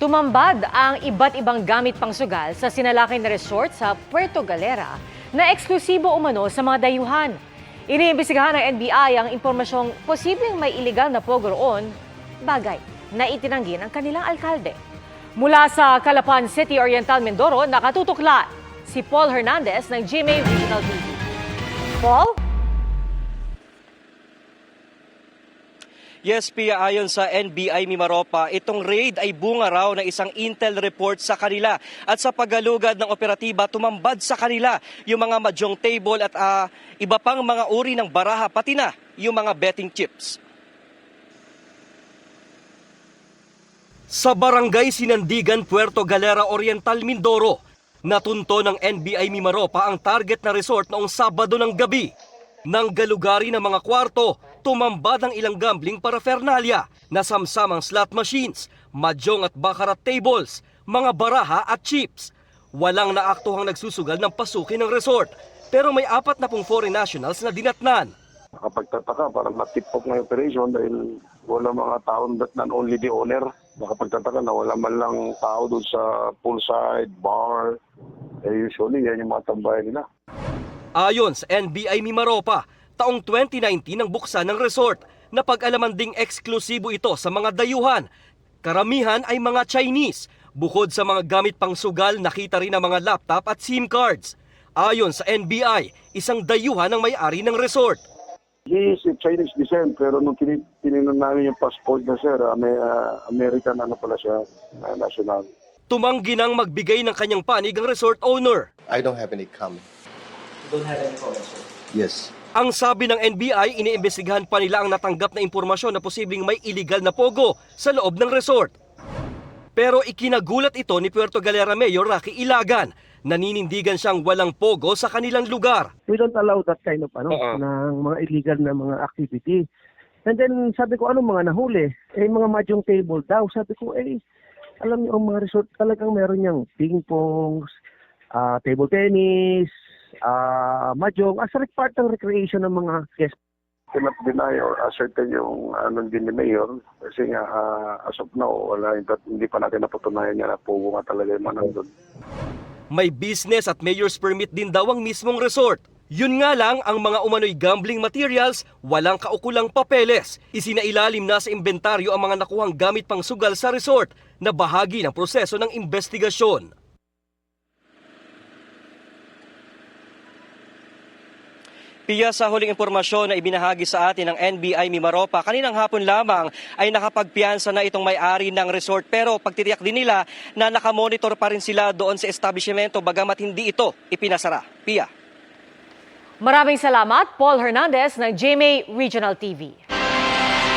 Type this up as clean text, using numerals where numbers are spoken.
Tumambad ang iba't ibang gamit pangsugal sa sinalakay na resort sa Puerto Galera na eksklusibo umano sa mga dayuhan. Iniimbestigahan ng NBI ang impormasyong posibleng may iligal na pogo roon, bagay na itinanggi ng kanilang alkalde. Mula sa Calapan City, Oriental, Mindoro, nakatutukla si Paul Hernandez ng GMA Regional TV. Paul? Yes, Pia, ayon sa NBI Mimaropa, itong raid ay bunga raw ng isang intel report sa kanila. At sa paggalugad ng operatiba, tumambad sa kanila yung mga mahjong table at iba pang mga uri ng baraha, pati na yung mga betting chips. Sa barangay Sinandigan, Puerto Galera, Oriental, Mindoro, natunto ng NBI Mimaropa ang target na resort noong Sabado ng gabi. Nang galugari ng mga kwarto, tumambad ang ilang gambling paraphernalia na samsamang slot machines, mahjong at baccarat tables, mga baraha at chips. Walang naaktuhang nagsusugal ng pasukin ng resort, pero may 40 foreign nationals na dinatnan. Nakapagtataka, parang natip-off ng operation dahil wala mga taon that not only the owner. Nakapagtataka na wala man lang tao doon sa poolside, bar. Usually, yan yung mga tambayan nila. Ayon sa NBI Mimaropa, taong 2019 ang buksan ng resort na pag-alaman ding eksklusibo ito sa mga dayuhan. Karamihan ay mga Chinese. Bukod sa mga gamit pang sugal, nakita rin ang mga laptop at SIM cards. Ayon sa NBI, isang dayuhan ang may-ari ng resort. He is a Chinese descent pero nung tininan namin yung passport na sir, American pala siya, national. Tumanggi nang magbigay ng kanyang panig ang resort owner. I don't have any comment. You don't have any comments, sir? Yes. Ang sabi ng NBI, iniimbestigahan pa nila ang natanggap na impormasyon na posibleng may illegal na pogo sa loob ng resort. Pero ikinagulat ito ni Puerto Galera Mayor Rocky Ilagan. Naninindigan siyang walang pogo sa kanilang lugar. We don't allow that kind of ng mga illegal na mga activity. And then sabi ko, anong mga nahuli? Mga mahjong table daw. Sabi ko, alam niyo ang mga resort talagang meron niyang ping-pongs, table tennis, mahjong, as a part ng recreation ng mga guests. Cannot deny or ascertain yung din ni Mayor kasi nga as of now, hindi pa natin napatunayan niya na pugo nga talaga yung mga nandun. May business at mayor's permit din daw ang mismong resort. Yun nga lang, ang mga umano'y gambling materials, walang kaukulang papeles. Isinailalim na sa inventaryo ang mga nakuhang gamit pang sugal sa resort na bahagi ng proseso ng investigasyon. Pia, sa huling impormasyon na ibinahagi sa atin ng NBI Mimaropa, kaninang hapon lamang ay nakapagpiyansa na itong may-ari ng resort. Pero pagtitiyak din nila na nakamonitor pa rin sila doon sa establishmento bagamat hindi ito ipinasara. Pia. Maraming salamat, Paul Hernandez ng GMA Regional TV.